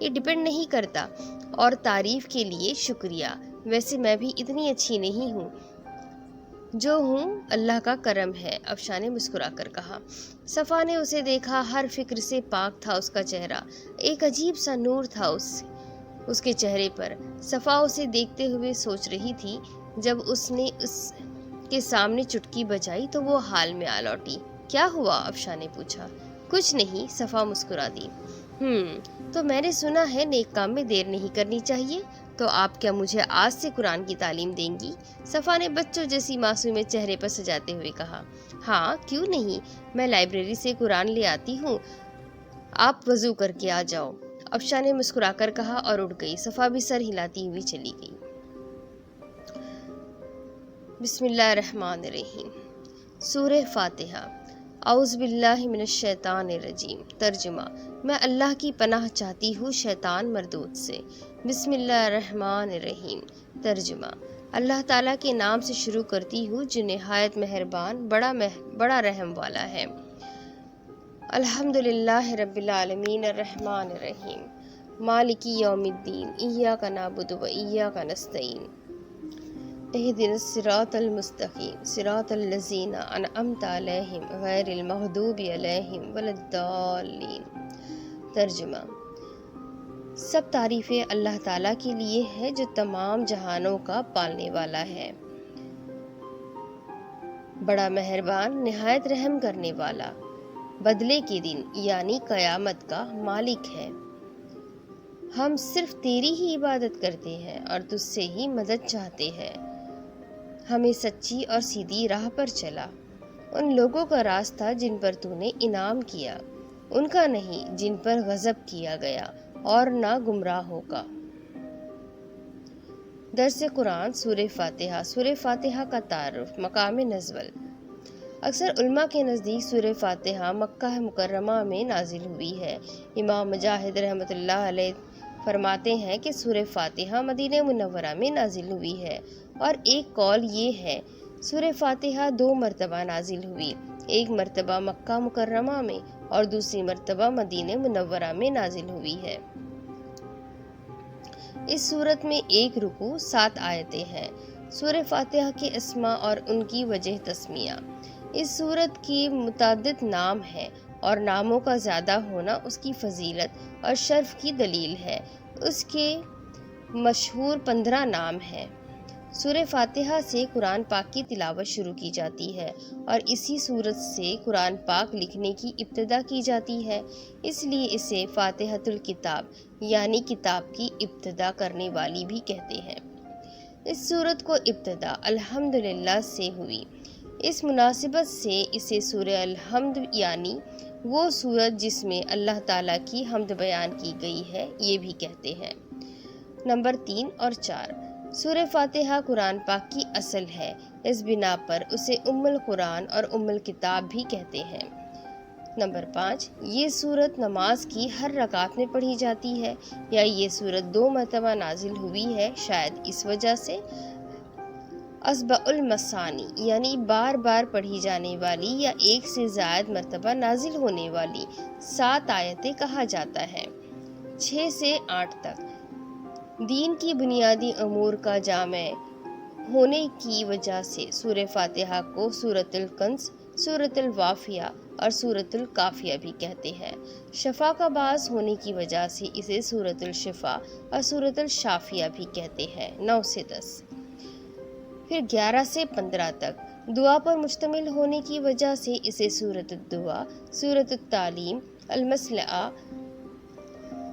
یہ ڈپینڈ نہیں کرتا۔ اور تعریف کے لیے شکریہ، ویسے میں بھی اتنی اچھی نہیں ہوں، جو ہوں اللہ کا کرم ہے، افشاں نے مسکرا کر کہا۔ صفا نے اسے دیکھا، ہر فکر سے پاک تھا اس کا چہرہ، ایک عجیب سا نور تھا اس کے چہرے پر۔ صفا اسے دیکھتے ہوئے سوچ رہی تھی، جب اس نے اس کے سامنے چٹکی بجائی تو وہ حال میں آ لوٹی۔ کیا ہوا؟ افشاں نے پوچھا۔ کچھ نہیں، صفا مسکرا دی۔ تو میں نے سنا ہے نیک کام میں دیر نہیں کرنی چاہیے، تو آپ کیا مجھے آج سے قرآن کی تعلیم دیں گی؟ صفا نے بچوں جیسی معصوم چہرے پر سجاتے ہوئے کہا۔ ہاں، کیوں نہیں، میں لائبریری سے قرآن لے آتی ہوں، آپ وضو کر کے آ جاؤ، افشاں نے مسکرا کر کہا اور اٹھ گئی۔ صفا بھی سر ہلاتی ہوئی چلی گئی۔ بسم اللہ الرحمن الرحیم۔ سورہ فاتحہ۔ اعوذ باللہ من الشیطان الرجیم۔ ترجمہ: میں اللہ کی پناہ چاہتی ہوں شیطان مردود سے۔ بسم اللہ الرحمن الرحیم۔ ترجمہ: اللہ تعالیٰ کے نام سے شروع کرتی ہوں جو نہایت مہربان، بڑا رحم والا ہے۔ الحمدللہ رب العالمین الرحمن الرحیم مالک یوم الدین ایاک نعبد و ایاک نستعین اہدنا الصراط المستقیم صراط الذین انعمت علیہم غیر المغضوب علیہم ولا الضالین۔ ترجمہ: سب تعریفیں اللہ تعالیٰ کے لیے ہے جو تمام جہانوں کا پالنے والا ہے، بڑا مہربان، نہایت رحم کرنے والا، بدلے کے دن یعنی قیامت کا مالک ہے۔ ہم صرف تیری ہی عبادت کرتے ہیں اور تجھ سے ہی مدد چاہتے ہیں۔ ہمیں سچی اور سیدھی راہ پر چلا۔ ان لوگوں کا راستہ جن پر تو نے انعام کیا، ان کا نہیں جن پر غضب کیا گیا، اور نہ گمراہوں کا۔ درس قرآن سورہ فاتحہ۔ سورہ فاتحہ کا تعارف۔ مقام نزول۔ اکثر علماء کے نزدیک سورہ فاتحہ مکہ مکرمہ میں نازل ہوئی ہے۔ امام مجاہد رحمۃ اللہ علیہ فرماتے ہیں کہ سورہ فاتحہ مدینہ منورہ میں نازل ہوئی ہے، اور ایک قول یہ ہے سورہ فاتحہ 2 مرتبہ نازل ہوئی، ایک مرتبہ مکہ مکرمہ میں اور دوسری مرتبہ مدینہ منورہ میں نازل ہوئی ہے۔ اس سورت میں 1 رکوع 7 آیتیں ہیں۔ سورہ فاتحہ کے اسماء اور ان کی وجہ تسمیہ۔ اس سورت کی متعدد نام ہیں اور ناموں کا زیادہ ہونا اس کی فضیلت اور شرف کی دلیل ہے۔ اس کے مشہور 15 نام ہیں۔ سورہ فاتحہ سے قرآن پاک کی تلاوت شروع کی جاتی ہے اور اسی سورت سے قرآن پاک لکھنے کی ابتدا کی جاتی ہے، اس لیے اسے فاتحۃ الکتاب یعنی کتاب کی ابتدا کرنے والی بھی کہتے ہیں۔ اس سورت کو ابتدا الحمدللہ سے ہوئی، اس مناسبت سے اسے سورہ الحمد یعنی وہ سورت جس میں اللہ تعالیٰ کی حمد بیان کی گئی ہے یہ بھی کہتے ہیں۔ نمبر 3 اور 4۔ سورہ فاتحہ قرآن پاک کی اصل ہے، اس بنا پر اسے ام القرآن اور ام الکتاب بھی کہتے ہیں۔ نمبر 5۔ یہ سورت نماز کی ہر رکعت میں پڑھی جاتی ہے، یا یہ سورت 2 مرتبہ نازل ہوئی ہے، شاید اس وجہ سے اسبع المثانی یعنی بار بار پڑھی جانے والی یا ایک سے زائد مرتبہ نازل ہونے والی 7 آیتیں کہا جاتا ہے۔ 6 سے 8 تک۔ دین کی بنیادی امور کا جامع ہونے کی وجہ سے سورہ فاتحہ کو سورۃ الکنز، سورۃ الوافیہ اور سورۃ الکافیہ بھی کہتے ہیں۔ شفا کا باعث ہونے کی وجہ سے اسے سورۃ الشفا اور سورۃ الشافیہ بھی کہتے ہیں۔ 9 سے 10۔ پھر 11 سے 15 تک۔ دعا پر مشتمل ہونے کی وجہ سے اسے سورۃ الدعا، سورۃ التعلیم، المصلحہ،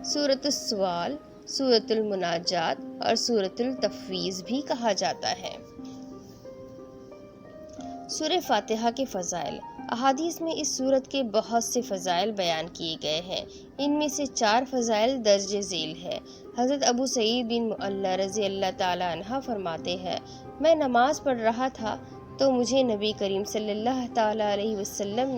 سورۃ السوال، سورۃ المناجات اور سورۃ التفویض بھی کہا جاتا ہے۔ سورہ فاتحہ کے فضائل۔ احادیث میں اس سورت کے بہت سے فضائل بیان کیے گئے ہیں، ان میں سے 4 فضائل درج ذیل ہے۔ حضرت ابو سعید بن معلی رضی اللہ تعالیٰ عنہ فرماتے ہیں، میں نماز پڑھ رہا تھا تو مجھے نبی کریم صلی اللہ تعالیٰ علیہ وسلم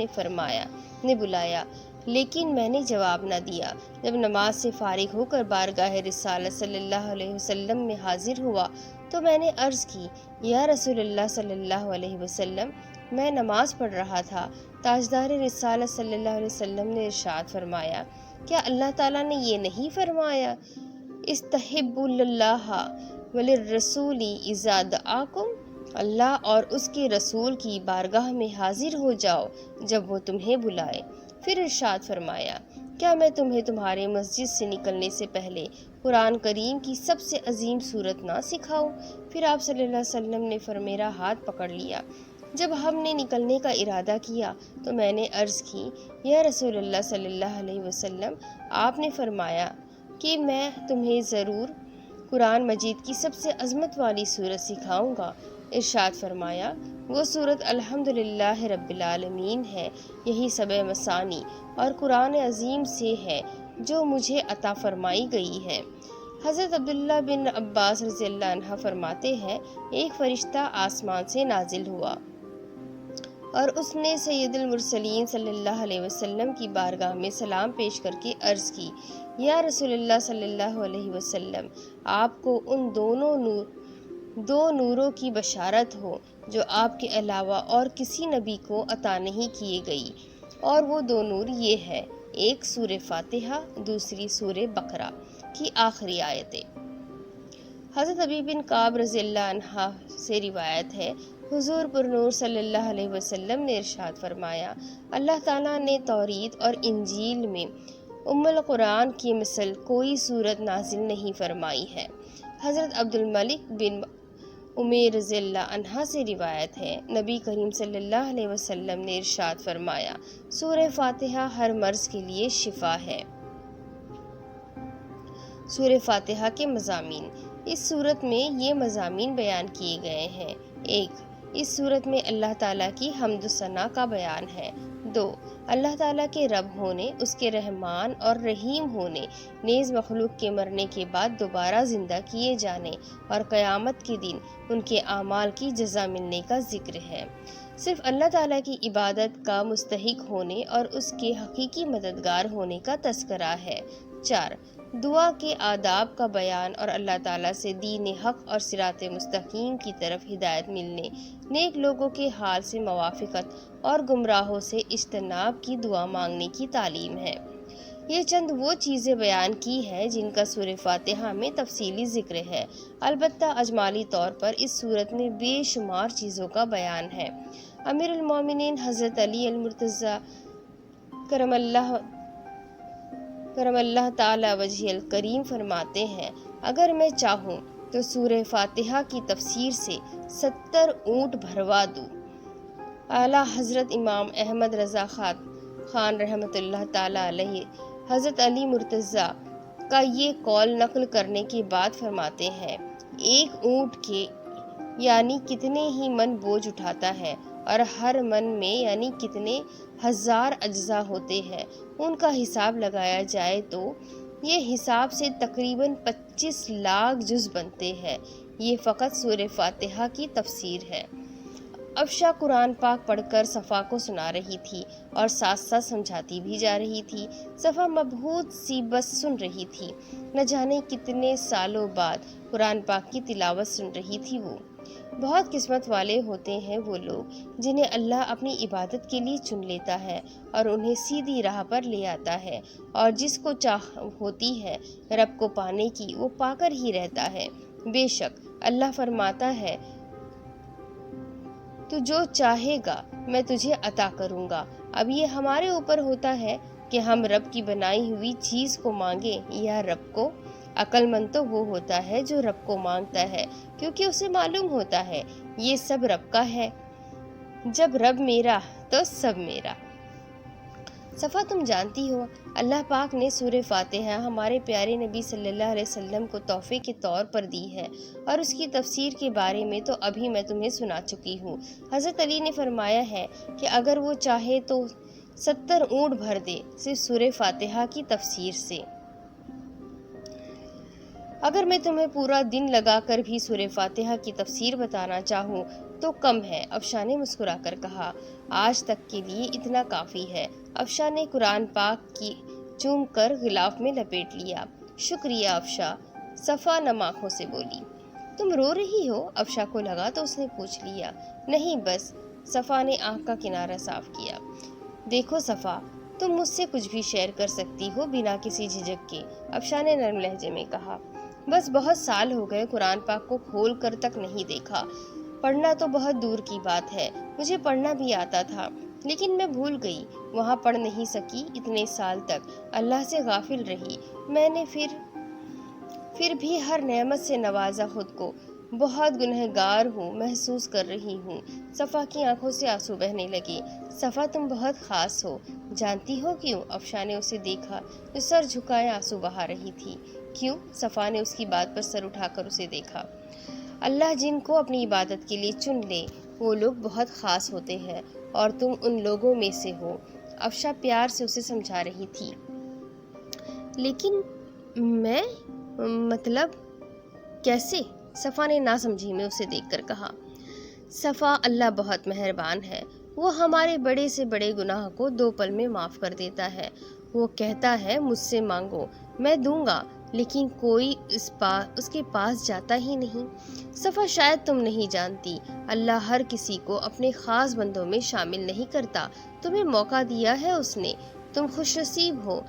نے بلایا، لیکن میں نے جواب نہ دیا۔ جب نماز سے فارغ ہو کر بارگاہ رسالت صلی اللہ علیہ وسلم میں حاضر ہوا تو میں نے عرض کی، یا رسول اللہ صلی اللہ علیہ وسلم، میں نماز پڑھ رہا تھا۔ تاجدار رسالت صلی اللہ علیہ وسلم نے ارشاد فرمایا، کیا اللہ تعالیٰ نے یہ نہیں فرمایا استحب اللہ وللرسول اذا دعاکم، اللہ اور اس کے رسول کی بارگاہ میں حاضر ہو جاؤ جب وہ تمہیں بلائے؟ پھر ارشاد فرمایا کیا میں تمہیں تمہارے مسجد سے نکلنے سے پہلے قرآن کریم کی سب سے عظیم صورت نہ سکھاؤں؟ پھر آپ صلی اللہ علیہ وسلم نے میرا ہاتھ پکڑ لیا۔ جب ہم نے نکلنے کا ارادہ کیا تو میں نے عرض کی یا رسول اللہ صلی اللہ علیہ وسلم، آپ نے فرمایا کہ میں تمہیں ضرور قرآن مجید کی سب سے عظمت والی صورت سکھاؤں گا۔ ارشاد فرمایا وہ صورت الحمدللہ رب العالمین ہے، یہی سبع مثانی اور قرآن عظیم سے ہے جو مجھے عطا فرمائی گئی ہے۔ حضرت عبداللہ بن عباس رضی اللہ عنہ فرماتے ہیں ایک فرشتہ آسمان سے نازل ہوا اور اس نے سید المرسلین صلی اللہ علیہ وسلم کی بارگاہ میں سلام پیش کر کے عرض کی یا رسول اللہ صلی اللہ علیہ وسلم، آپ کو ان دو نوروں کی بشارت ہو جو آپ کے علاوہ اور کسی نبی کو عطا نہیں کیے گئی، اور وہ دو نور یہ ہے، ایک سورہ فاتحہ، دوسری سورہ بقرہ کی آخری آیتیں۔ حضرت ابی بن کعب رضی اللہ عنہ سے روایت ہے حضور پر نور صلی اللہ علیہ وسلم نے ارشاد فرمایا اللہ تعالیٰ نے توریت اور انجیل میں ام القرآن کی مثل کوئی صورت نازل نہیں فرمائی ہے۔ حضرت عبد الملک بن عمیر رضی اللہ عنہ سے روایت ہے نبی کریم صلی اللہ علیہ وسلم نے ارشاد فرمایا سورہ فاتحہ ہر مرض کے لیے شفا ہے۔ سورہ فاتحہ کے مضامین۔ اس صورت میں یہ مضامین بیان کیے گئے ہیں۔ 1. اس صورت میں اللہ تعالیٰ کی حمد و ثنا کا بیان ہے۔ 2. اللہ تعالیٰ کے رب ہونے، اس کے رحمان اور رحیم ہونے، نیز مخلوق کے مرنے کے بعد دوبارہ زندہ کیے جانے اور قیامت کے دن ان کے اعمال کی جزا ملنے کا ذکر ہے۔ صرف اللہ تعالیٰ کی عبادت کا مستحق ہونے اور اس کے حقیقی مددگار ہونے کا تذکرہ ہے۔ 4. دعا کے آداب کا بیان اور اللہ تعالیٰ سے دین حق اور صراط مستقیم کی طرف ہدایت ملنے، نیک لوگوں کے حال سے موافقت اور گمراہوں سے اجتناب کی دعا مانگنے کی تعلیم ہے۔ یہ چند وہ چیزیں بیان کی ہیں جن کا سورہ فاتحہ میں تفصیلی ذکر ہے، البتہ اجمالی طور پر اس صورت میں بے شمار چیزوں کا بیان ہے۔ امیر المومنین حضرت علی المرتضیٰ کرم اللہ تعالی وجہ الکریم فرماتے ہیں اگر میں چاہوں تو سورہ فاتحہ کی تفسیر سے 70 اونٹ بھروا دوں۔ اعلیٰ حضرت امام احمد رضا خان رحمۃ اللہ تعالی علیہ حضرت علی مرتضیٰ کا یہ قول نقل کرنے کے بعد فرماتے ہیں ایک اونٹ کے یعنی کتنے ہی من بوجھ اٹھاتا ہے اور ہر من میں یعنی کتنے ہزار اجزاء ہوتے ہیں، ان کا حساب لگایا جائے تو یہ حساب سے تقریباً 25 لاکھ جز بنتے ہیں۔ یہ فقط سورہ فاتحہ کی تفسیر ہے۔ افشا قرآن پاک پڑھ کر صفا کو سنا رہی تھی اور ساتھ ساتھ سمجھاتی بھی جا رہی تھی۔ صفا مبہوت سی بس سن رہی تھی، نہ جانے کتنے سالوں بعد قرآن پاک کی تلاوت سن رہی تھی۔ وہ بہت قسمت والے ہوتے ہیں وہ لوگ جنہیں اللہ اپنی عبادت کے لیے چن لیتا ہے اور انہیں سیدھی راہ پر لے آتا ہے، اور جس کو چاہ ہوتی ہے رب کو پانے کی وہ پا کر ہی رہتا ہے۔ بے شک اللہ فرماتا ہے تو جو چاہے گا میں تجھے عطا کروں گا۔ اب یہ ہمارے اوپر ہوتا ہے کہ ہم رب کی بنائی ہوئی چیز کو مانگیں یا رب کو۔ عقل مند تو وہ ہوتا ہے جو رب کو مانگتا ہے، کیونکہ اسے معلوم ہوتا ہے یہ سب رب کا ہے۔ جب رب میرا تو سب میرا۔ صفا تم جانتی ہو اللہ پاک نے سورہ فاتحہ ہمارے پیارے نبی صلی اللہ علیہ وسلم کو تحفے کے طور پر دی ہے، اور اس کی تفسیر کے بارے میں تو ابھی میں تمہیں سنا چکی ہوں۔ حضرت علی نے فرمایا ہے کہ اگر وہ چاہے تو 70 اونٹ بھر دے صرف سورہ فاتحہ کی تفسیر سے۔ اگر میں تمہیں پورا دن لگا کر بھی سورہ فاتحہ کی تفسیر بتانا چاہوں تو کم ہے۔ افشا نے مسکرا کر کہا آج تک کے لیے اتنا کافی ہے۔ افشا نے قرآن پاک کی چوم کر غلاف میں لپیٹ لیا۔ شکریہ افشا، صفا نم آنکھوں سے بولی۔ تم رو رہی ہو؟ افشا کو لگا تو اس نے پوچھ لیا۔ نہیں بس، صفا نے آنکھ کا کنارہ صاف کیا۔ دیکھو صفا، تم مجھ سے کچھ بھی شیئر کر سکتی ہو بنا کسی جھجک کے، افشا نے نرم لہجے میں کہا۔ بس بہت سال ہو گئے قرآن پاک کو کھول کر تک نہیں دیکھا، پڑھنا تو بہت دور کی بات ہے، مجھے پڑھنا بھی آتا تھا لیکن میں بھول گئی، وہاں پڑھ نہیں سکی، اتنے سال تک اللہ سے غافل رہی میں نے، پھر بھی ہر نعمت سے نوازا خود کو، بہت گنہگار ہوں محسوس کر رہی ہوں۔ صفا کی آنکھوں سے آنسو بہنے لگے۔ صفا تم بہت خاص ہو، جانتی ہو کیوں؟ افشا نے اسے دیکھا جو سر جھکائے آنسو بہا رہی تھی۔ کیوں؟ صفا نے اس کی بات پر سر اٹھا کر اسے دیکھا۔ اللہ جن کو اپنی عبادت کے لیے چن لے وہ لوگ بہت خاص ہوتے ہیں اور تم ان لوگوں میں سے ہو، افشا پیار سے اسے سمجھا رہی تھی۔ لیکن میں، مطلب کیسے؟ صفا نے ناسمجھی میں اسے دیکھ کر کہا۔ صفا، اللہ بہت مہربان ہے، وہ ہمارے بڑے سے بڑے گناہ کو 2 پل میں معاف کر دیتا ہے۔ وہ کہتا ہے مجھ سے مانگو میں دوں گا، لیکن کوئی اس کے پاس جاتا ہی نہیں۔ صفا، شاید تم نہیں جانتی، اللہ ہر کسی کو اپنے خاص بندوں میں شامل نہیں کرتا، تمہیں موقع دیا ہے اس نے، تم خوش نصیب ہو۔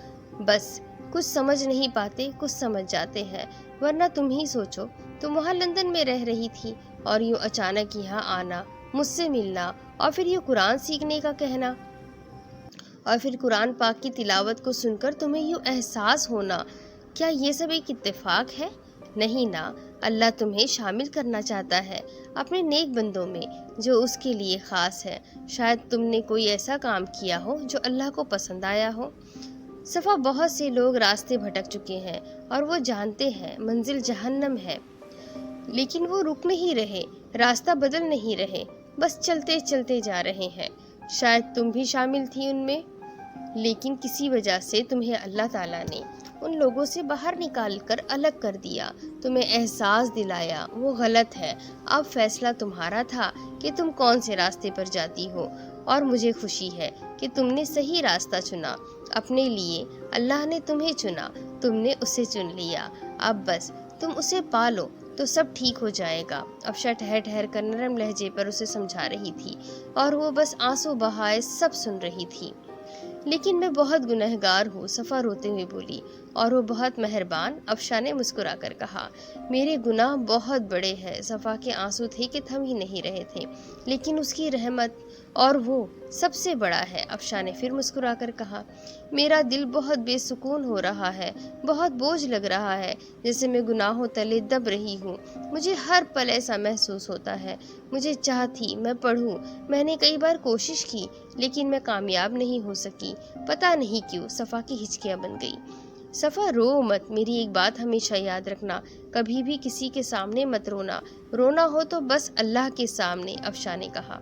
بس کچھ سمجھ نہیں پاتے، کچھ سمجھ جاتے ہیں، ورنہ تم ہی سوچو، تم وہاں لندن میں رہ رہی تھی اور یوں اچانک یہاں آنا، مجھ سے ملنا، اور پھر یہ قرآن سیکھنے کا کہنا، اور پھر قرآن پاک کی تلاوت کو سن کر تمہیں یوں احساس ہونا، کیا یہ سب ایک اتفاق ہے؟ نہیں نا، اللہ تمہیں شامل کرنا چاہتا ہے اپنے نیک بندوں میں جو اس کے لیے خاص ہے۔ شاید تم نے کوئی ایسا کام کیا ہو جو اللہ کو پسند آیا ہو۔ صفا، بہت سے لوگ راستے بھٹک چکے ہیں اور وہ جانتے ہیں منزل جہنم ہے، لیکن وہ رک نہیں رہے، راستہ بدل نہیں رہے، بس چلتے چلتے جا رہے ہیں۔ شاید تم بھی شامل تھی ان میں، لیکن کسی وجہ سے تمہیں اللہ تعالیٰ نے ان لوگوں سے باہر نکال کر الگ کر دیا، تمہیں احساس دلایا وہ غلط ہے۔ اب فیصلہ تمہارا تھا کہ تم کون سے راستے پر جاتی ہو، اور مجھے خوشی ہے کہ تم نے صحیح راستہ چنا اپنے لیے، اللہ نے تمہیں چنا، تم نے اسے چن لیا، اب بس تم اسے پالو تو سب ٹھیک ہو جائے گا، افشا ٹھہر ٹھہر کر نرم لہجے پر اسے سمجھا رہی تھی، اور وہ بس آنسو بہائے سب سن رہی تھی۔ لیکن میں بہت گنہگار ہوں، صفا روتے ہوئے بولی، اور وہ بہت مہربان، افشا نے مسکرا کر کہا۔ میرے گناہ بہت بڑے ہیں، صفا کے آنسو تھے کہ تھم ہی نہیں رہے تھے، لیکن اس کی رحمت اور وہ سب سے بڑا ہے، افشا نے پھر مسکرا کر کہا۔ میرا دل بہت بے سکون ہو رہا ہے، بہت بوجھ لگ رہا ہے، جیسے میں گناہوں تلے دب رہی ہوں، مجھے ہر پل ایسا محسوس ہوتا ہے، مجھے چاہ تھی میں پڑھوں، میں نے کئی بار کوشش کی لیکن میں کامیاب نہیں ہو سکی، پتہ نہیں کیوں۔ صفا کی ہچکیاں بن گئی۔ صفا، رو مت، میری ایک بات ہمیشہ یاد رکھنا، کبھی بھی کسی کے سامنے مت رونا، رونا ہو تو بس اللہ کے سامنے، افشا نے کہا۔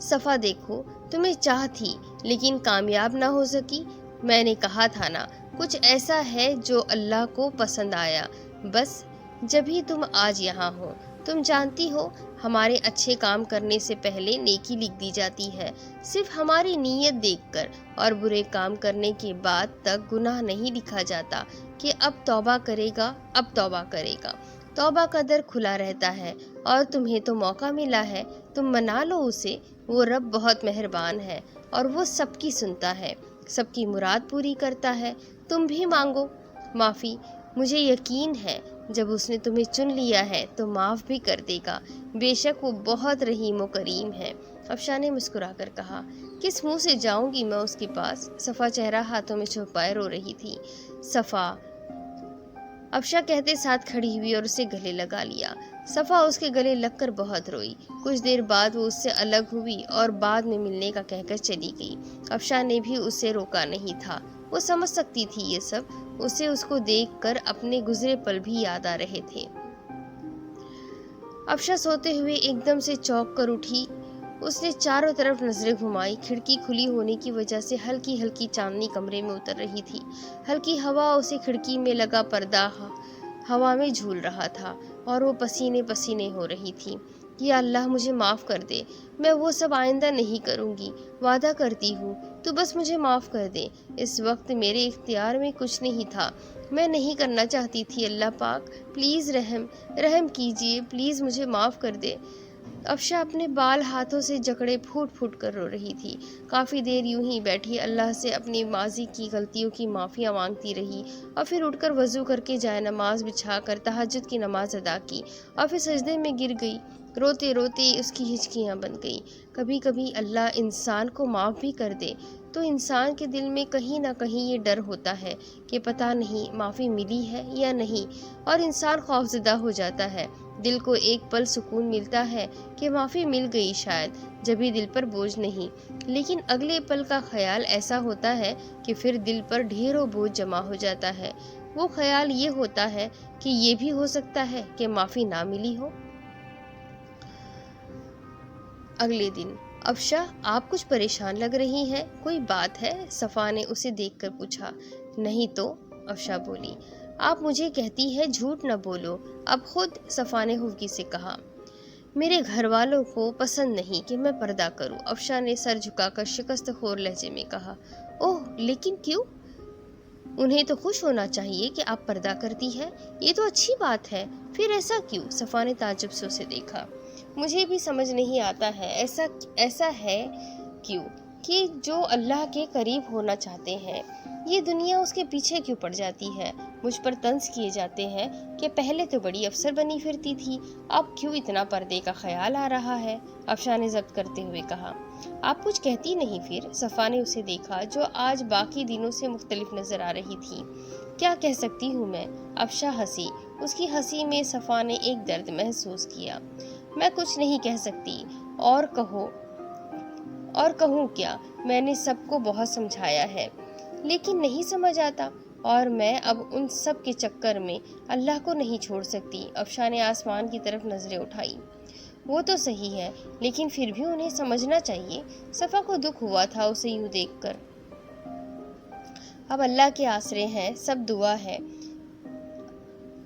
صفا، دیکھو تمہیں چاہ تھی لیکن کامیاب نہ ہو سکی، میں نے کہا تھا نا، کچھ ایسا ہے جو اللہ کو پسند آیا، بس جبھی تم آج یہاں ہو۔ تم جانتی ہو ہمارے اچھے کام کرنے سے پہلے نیکی لکھ دی جاتی ہے، صرف ہماری نیت دیکھ کر، اور برے کام کرنے کے بعد تک گناہ نہیں لکھا جاتا کہ اب توبہ کرے گا، اب توبہ کرے گا۔ توبہ کا در کھلا رہتا ہے اور تمہیں تو موقع ملا ہے، تم منا لو اسے، وہ رب بہت مہربان ہے اور وہ سب کی سنتا ہے، سب کی مراد پوری کرتا ہے، تم بھی مانگو معافی، مجھے یقین ہے جب اس نے تمہیں چن لیا ہے تو معاف بھی کر دے گا، بے شک وہ بہت رحیم و کریم ہے، افشا نے مسکرا کر کہا۔ کس منہ سے جاؤں گی میں اس کے پاس؟ صفا چہرہ ہاتھوں میں چھپائے رو رہی تھی۔ صفا، افشا کہتے ساتھ کھڑی ہوئی اور اسے گلے لگا لیا۔ صفا اس کے گلے لگ کر بہت روئی، کچھ دیر بعد وہ اس سے الگ ہوئی اور بعد میں ملنے کا کہہ کر چلی گئی۔ افشا نے بھی اسے روکا نہیں تھا، وہ سمجھ سکتی تھی یہ سب، اسے اس کو دیکھ کر اپنے گزرے پل بھی یاد آ رہے تھے۔ افشا سوتے ہوئے ایک دم سے چونک کر اٹھی، اس نے چاروں طرف نظریں گھمائی، کھڑکی کھلی ہونے کی وجہ سے ہلکی ہلکی چاندنی کمرے میں اتر رہی تھی، ہلکی ہوا اسے کھڑکی میں لگا پردہ ہوا میں جھول رہا تھا اور وہ پسینے پسینے ہو رہی تھی۔ یا اللہ مجھے معاف کر دے، میں وہ سب آئندہ نہیں کروں گی، وعدہ کرتی ہوں، تو بس مجھے معاف کر دے، اس وقت میرے اختیار میں کچھ نہیں تھا، میں نہیں کرنا چاہتی تھی، اللہ پاک پلیز رحم کیجیے، پلیز مجھے معاف کر دے، افشا اپنے بال ہاتھوں سے جکڑے پھوٹ پھوٹ کر رو رہی تھی۔ کافی دیر یوں ہی بیٹھی اللہ سے اپنی ماضی کی غلطیوں کی معافیاں مانگتی رہی، اور پھر اٹھ کر وضو کر کے جائے نماز بچھا کر تہجد کی نماز ادا کی، اور پھر سجدے میں گر گئی۔ روتے روتے اس کی ہچکیاں بن گئیں۔ کبھی کبھی اللہ انسان کو معاف بھی کر دے تو انسان کے دل میں کہیں نہ کہیں یہ ڈر ہوتا ہے کہ پتہ نہیں معافی ملی ہے یا نہیں، اور انسان خوفزدہ ہو جاتا ہے۔ دل کو ایک پل سکون ملتا ہے کہ معافی مل گئی، شاید جبھی دل پر بوجھ نہیں، لیکن اگلے پل کا خیال ایسا ہوتا ہے کہ پھر دل پر ڈھیروں بوجھ جمع ہو جاتا ہے۔ وہ خیال یہ ہوتا ہے کہ یہ بھی ہو سکتا ہے کہ معافی نہ ملی ہو۔ اگلے دن، افشا آپ کچھ پریشان لگ رہی ہیں، کوئی بات ہے؟ صفا نے اسے دیکھ کر پوچھا۔ نہیں تو، افشا بولی۔ آپ مجھے کہتی ہے جھوٹ نہ بولو، اب خود، صفا نے خفگی سے کہا۔ میرے گھر والوں کو پسند نہیں کہ میں پردہ کروں، افشا نے سر جھکا کر شکست خور لہجے میں کہا۔ اوہ، لیکن کیوں؟ انہیں تو خوش ہونا چاہیے کہ آپ پردہ کرتی ہے، یہ تو اچھی بات ہے، پھر ایسا کیوں؟ صفا نے تعجب سے اسے دیکھا۔ مجھے بھی سمجھ نہیں آتا ہے، ایسا ہے کیوں کہ جو اللہ کے قریب ہونا چاہتے ہیں، یہ دنیا اس کے پیچھے کیوں پڑ جاتی ہے؟ مجھ پر طنز کیے جاتے ہیں کہ پہلے تو بڑی افسر بنی پھرتی تھی، اب کیوں اتنا پردے کا خیال آ رہا ہے؟ افشا نے ضبط کرتے ہوئے کہا۔ آپ کچھ کہتی نہیں پھر؟ صفا نے اسے دیکھا جو آج باقی دنوں سے مختلف نظر آ رہی تھی۔ کیا کہہ سکتی ہوں میں؟ افشا ہنسی۔ اس کی ہنسی میں صفا نے ایک درد محسوس کیا۔ میں کچھ نہیں کہہ سکتی، اور کہوں کیا؟ میں نے سب کو بہت سمجھایا ہے، لیکن نہیں سمجھ آتا، اور میں اب ان سب کے چکر میں اللہ کو نہیں چھوڑ سکتی۔ افشا نے آسمان کی طرف نظریں اٹھائی۔ وہ تو صحیح ہے، لیکن پھر بھی انہیں سمجھنا چاہیے۔ صفا کو دکھ ہوا تھا اسے یوں دیکھ کر۔ اب اللہ کے آسرے ہیں، سب دعا ہے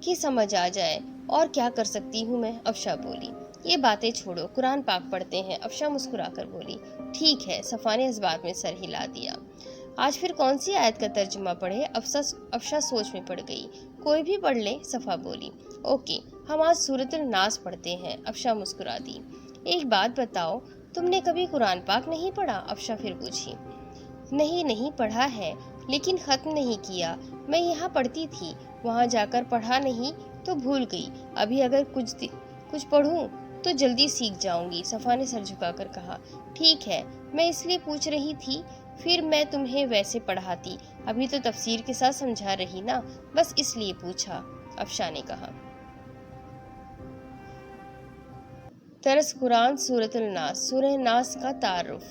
کہ سمجھ آ جائے، اور کیا کر سکتی ہوں میں؟ افشا بولی۔ یہ باتیں چھوڑو، قرآن پاک پڑھتے ہیں، افشا مسکرا کر بولی۔ ٹھیک ہے، صفا نے اس بات میں سر ہلا دیا۔ آج پھر کون سی آیت کا ترجمہ پڑھے؟ افشا سوچ میں پڑ گئی۔ کوئی بھی پڑھ لے، صفا بولی۔ اوکے، ہم آج سورۃ الناس پڑھتے ہیں، افشا مسکرا دی۔ ایک بات بتاؤ، تم نے کبھی قرآن پاک نہیں پڑھا؟ افشا پھر پوچھی۔ نہیں پڑھا ہے، لیکن ختم نہیں کیا۔ میں یہاں پڑھتی تھی، وہاں جا کر پڑھا نہیں تو بھول گئی۔ ابھی اگر کچھ پڑھوں تو جلدی سیکھ جاؤں گی، صفا نے سر جھکا کر کہا۔ ٹھیک ہے، میں اس لیے پوچھ رہی تھی، پھر میں تمہیں ویسے پڑھاتی، ابھی تو تفسیر کے ساتھ سمجھا رہی نا، بس اس لیے پوچھا، افشا نے کہا۔ درس قرآن سورۃ الناس۔ سورہ ناس کا تعارف۔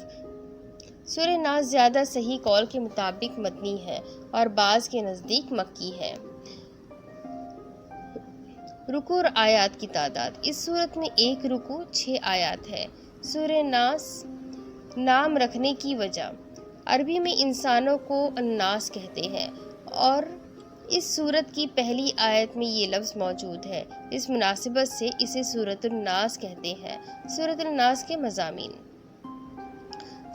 سورہ ناس زیادہ صحیح قول کے مطابق مدنی ہے اور بعض کے نزدیک مکی ہے۔ رکوع اور آیات کی تعداد۔ اس سورت میں 1 رکوع 6 آیات ہے۔ سورہ ناس نام رکھنے کی وجہ۔ عربی میں انسانوں کو الناس کہتے ہیں، اور اس سورت کی پہلی آیت میں یہ لفظ موجود ہے، اس مناسبت سے اسے سورۃ الناس کہتے ہیں۔ سورۃ الناس کے مضامین۔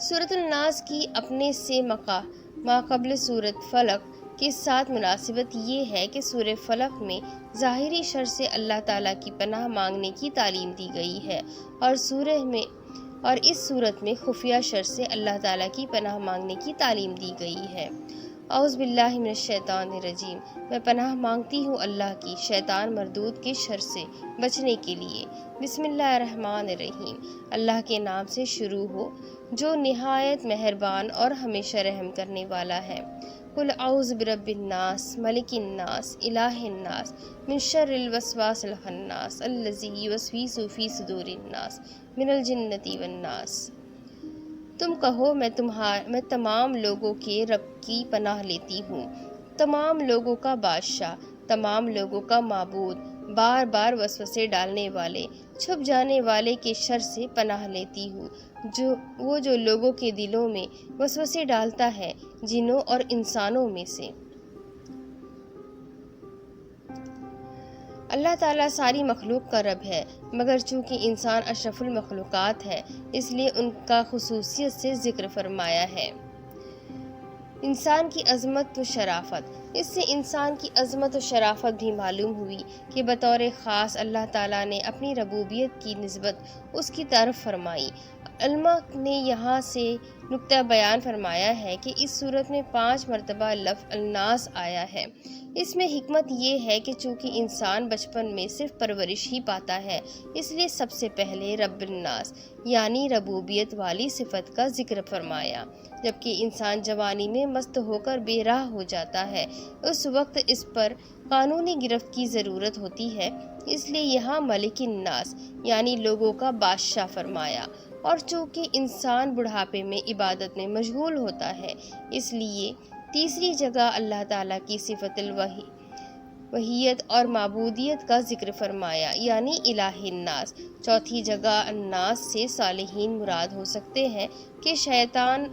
سورۃ الناس کی اپنے سے ماقبل سورۃ فلق کے ساتھ مناسبت یہ ہے کہ سورہ فلق میں ظاہری شر سے اللہ تعالیٰ کی پناہ مانگنے کی تعلیم دی گئی ہے، اور اس سورت میں خفیہ شر سے اللہ تعالیٰ کی پناہ مانگنے کی تعلیم دی گئی ہے۔ اعوذ باللہ من الشیطان الرجیم۔ میں پناہ مانگتی ہوں اللہ کی شیطان مردود کے شر سے بچنے کے لیے۔ بسم اللہ الرحمن الرحیم۔ اللہ کے نام سے شروع ہو جو نہایت مہربان اور ہمیشہ رحم کرنے والا ہے۔ قل اعوذ برب الناس، ملک الناس، الہ الناس، من شر الوسواس الخناس، الذی یوسوس فی صدور الناس، من الجنۃ والناس۔ تم کہو میں تمام لوگوں کے رب کی پناہ لیتی ہوں، تمام لوگوں کا بادشاہ، تمام لوگوں کا معبود، بار بار وسوسے ڈالنے والے، چھپ جانے والے کے شر سے پناہ لیتی ہوں، جو لوگوں کے دلوں میں وسوسے ڈالتا ہے، جنوں اور انسانوں میں سے۔ اللہ تعالیٰ ساری مخلوق کا رب ہے، مگر چونکہ انسان اشرف المخلوقات ہے، اس لیے ان کا خصوصیت سے ذکر فرمایا ہے۔ انسان کی عظمت و شرافت۔ اس سے انسان کی عظمت و شرافت بھی معلوم ہوئی کہ بطور خاص اللہ تعالیٰ نے اپنی ربوبیت کی نسبت اس کی طرف فرمائی۔ علماء نے یہاں سے نکتہ بیان فرمایا ہے کہ اس صورت میں 5 مرتبہ لفظ الناس آیا ہے۔ اس میں حکمت یہ ہے کہ چونکہ انسان بچپن میں صرف پرورش ہی پاتا ہے، اس لیے سب سے پہلے رب الناس یعنی ربوبیت والی صفت کا ذکر فرمایا۔ جبکہ انسان جوانی میں مست ہو کر بے راہ ہو جاتا ہے، اس وقت اس پر قانونی گرفت کی ضرورت ہوتی ہے، اس لیے یہاں ملک الناس یعنی لوگوں کا بادشاہ فرمایا۔ اور چونکہ انسان بڑھاپے میں عبادت میں مشغول ہوتا ہے، اس لیے تیسری جگہ اللہ تعالیٰ کی صفت الوحیت اور معبودیت کا ذکر فرمایا یعنی الہ الناس۔ چوتھی جگہ الناس سے صالحین مراد ہو سکتے ہیں کہ شیطان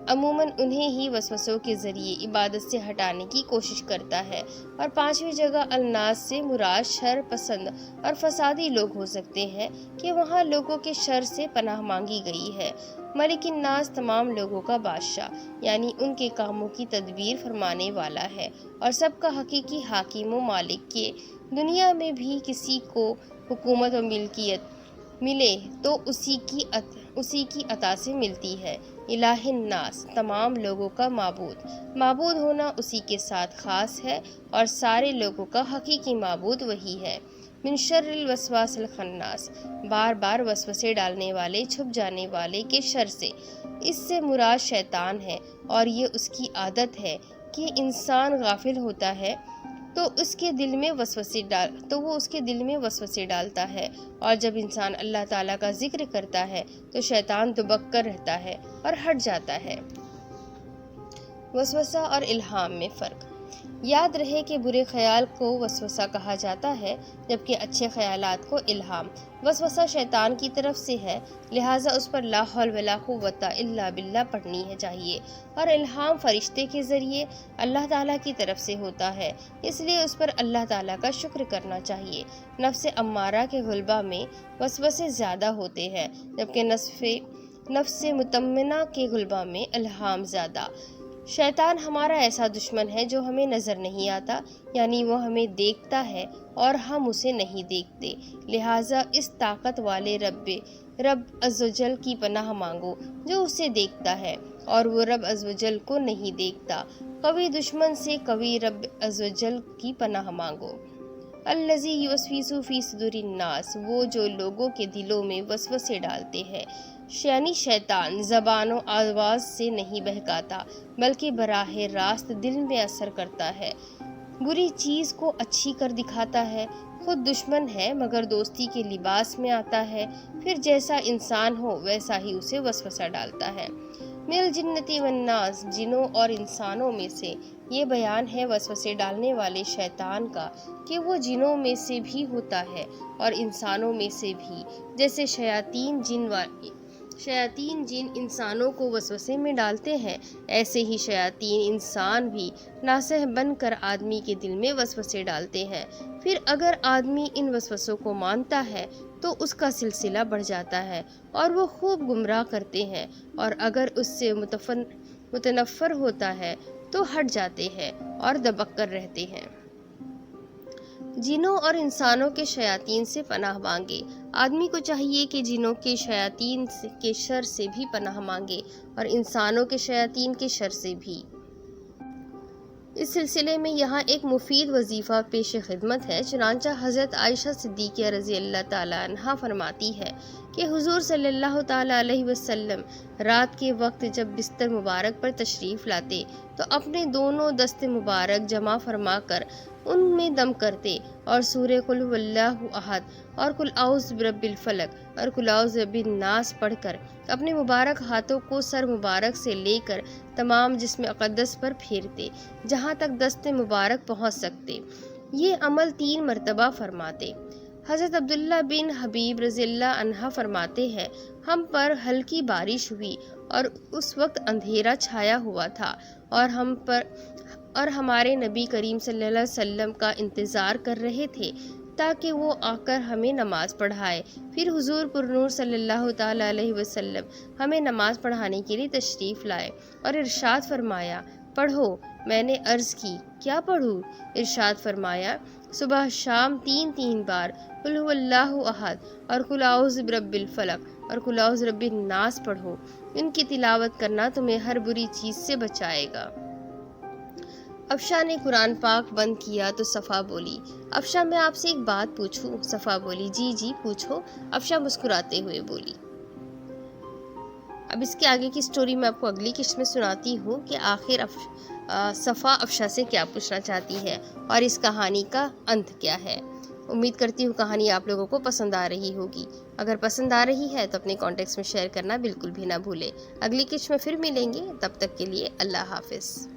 عموماً انہیں ہی وسوسوں کے ذریعے عبادت سے ہٹانے کی کوشش کرتا ہے۔ اور 5ویں جگہ الناس سے مراد شر پسند اور فسادی لوگ ہو سکتے ہیں کہ وہاں لوگوں کے شر سے پناہ مانگی گئی ہے۔ ملک الناس تمام لوگوں کا بادشاہ یعنی ان کے کاموں کی تدبیر فرمانے والا ہے اور سب کا حقیقی حاکم و مالک کہ دنیا میں بھی کسی کو حکومت و ملکیت ملے تو اسی کی عطا سے ملتی ہے۔ الہ الناس تمام لوگوں کا معبود ہونا اسی کے ساتھ خاص ہے اور سارے لوگوں کا حقیقی معبود وہی ہے۔ من شر الوسواس الخناس بار بار وسوسے ڈالنے والے چھپ جانے والے کے شر سے۔ اس سے مراد شیطان ہے اور یہ اس کی عادت ہے کہ انسان غافل ہوتا ہے تو وہ اس کے دل میں وسوسے ڈالتا ہے، اور جب انسان اللہ تعالیٰ کا ذکر کرتا ہے تو شیطان دبک کر رہتا ہے اور ہٹ جاتا ہے۔ وسوسہ اور الہام میں فرق۔ یاد رہے کہ برے خیال کو وسوسہ کہا جاتا ہے جبکہ اچھے خیالات کو الہام۔ وسوسہ شیطان کی طرف سے ہے، لہٰذا اس پر لا حول ولا قوت الا باللہ پڑھنی چاہیے، اور الہام فرشتے کے ذریعے اللہ تعالیٰ کی طرف سے ہوتا ہے، اس لیے اس پر اللہ تعالیٰ کا شکر کرنا چاہیے۔ نفس امارہ کے غلبہ میں وسوسے زیادہ ہوتے ہیں جبکہ نفس مطمئنہ کے غلبہ میں الہام زیادہ۔ شیطان ہمارا ایسا دشمن ہے جو ہمیں نظر نہیں آتا، یعنی وہ ہمیں دیکھتا ہے اور ہم اسے نہیں دیکھتے، لہٰذا اس طاقت والے رب عزوجل کی پناہ مانگو جو اسے دیکھتا ہے اور وہ رب عزوجل کو نہیں دیکھتا۔ قوی دشمن سے قوی رب عزوجل کی پناہ مانگو۔ الذی یوسوس فی صدور الناس وہ جو لوگوں کے دلوں میں وسوسے ڈالتے ہیں، یعنی شیطان زبان و آواز سے نہیں بہکاتا بلکہ براہ راست دل میں اثر کرتا ہے، بری چیز کو اچھی کر دکھاتا ہے، خود دشمن ہے مگر دوستی کے لباس میں آتا ہے، پھر جیسا انسان ہو ویسا ہی اسے وسوسہ ڈالتا ہے۔ من الجنۃ والناس جنوں اور انسانوں میں سے یہ بیان ہے وسوسے ڈالنے والے شیطان کا کہ وہ جنوں میں سے بھی ہوتا ہے اور انسانوں میں سے بھی، جیسے شیاطین جن انسانوں کو وسوسے میں ڈالتے ہیں، ایسے ہی شیاطین انسان بھی ناصح بن کر آدمی کے دل میں وسوسے ڈالتے ہیں، پھر اگر آدمی ان وسوسوں کو مانتا ہے تو اس کا سلسلہ بڑھ جاتا ہے اور وہ خوب گمراہ کرتے ہیں، اور اگر اس سے متنفر ہوتا ہے تو ہٹ جاتے ہیں اور دبک کر رہتے ہیں۔ جنوں اور انسانوں کے شیاطین سے پناہ مانگے۔ آدمی کو چاہیے کہ جنوں کے شیاطین کے شر سے بھی پناہ مانگے اور انسانوں کے شیاطین کے شر سے بھی۔ اس سلسلے میں یہاں ایک مفید وظیفہ پیش خدمت ہے، چنانچہ حضرت عائشہ صدیقہ رضی اللہ تعالیٰ عنہا فرماتی ہے کہ حضور صلی اللہ تعالیٰ علیہ وسلم رات کے وقت جب بستر مبارک پر تشریف لاتے تو اپنے دونوں دست مبارک جمع فرما کر ان میں دم کرتے اور سورہ قل هو اللہ احد اور قل اعوذ برب الفلق اور قل اعوذ برب الناس پڑھ کر اپنے مبارک ہاتھوں کو سر مبارک سے لے کر تمام جسم اقدس پر پھیرتے جہاں تک دست مبارک پہنچ سکتے۔ یہ عمل 3 مرتبہ فرماتے۔ حضرت عبداللہ بن حبیب رضی اللہ عنہ فرماتے ہیں ہم پر ہلکی بارش ہوئی اور اس وقت اندھیرا چھایا ہوا تھا اور ہمارے نبی کریم صلی اللہ علیہ وسلم کا انتظار کر رہے تھے، تاکہ وہ آ کر ہمیں نماز پڑھائے۔ پھر حضور پرنور صلی اللہ تعالیٰ علیہ وسلم ہمیں نماز پڑھانے کے لیے تشریف لائے اور ارشاد فرمایا، پڑھو۔ میں نے عرض کی، کیا پڑھوں؟ ارشاد فرمایا، صبح شام 3 بار قل هو اللہ احد اور قل اعوذ برب الفلق اور قل اعوذ برب الناس پڑھو۔ ان کی تلاوت کرنا تمہیں ہر بری چیز سے بچائے گا۔ افشا نے قرآن پاک بند کیا تو صفا بولی، افشا میں آپ سے ایک بات پوچھوں؟ صفا بولی، جی جی پوچھو۔ افشا مسکراتے ہوئے بولی۔ اب اس کے آگے کی سٹوری میں آپ کو اگلی قسط میں سناتی ہوں کہ آخر صفا افشا سے کیا پوچھنا چاہتی ہے اور اس کہانی کا انت کیا ہے۔ امید کرتی ہوں کہانی آپ لوگوں کو پسند آ رہی ہوگی۔ اگر پسند آ رہی ہے تو اپنے کانٹیکٹس میں شیئر کرنا بالکل بھی نہ بھولیں۔ اگلی قسط میں پھر ملیں گے، تب تک کے لیے اللہ حافظ۔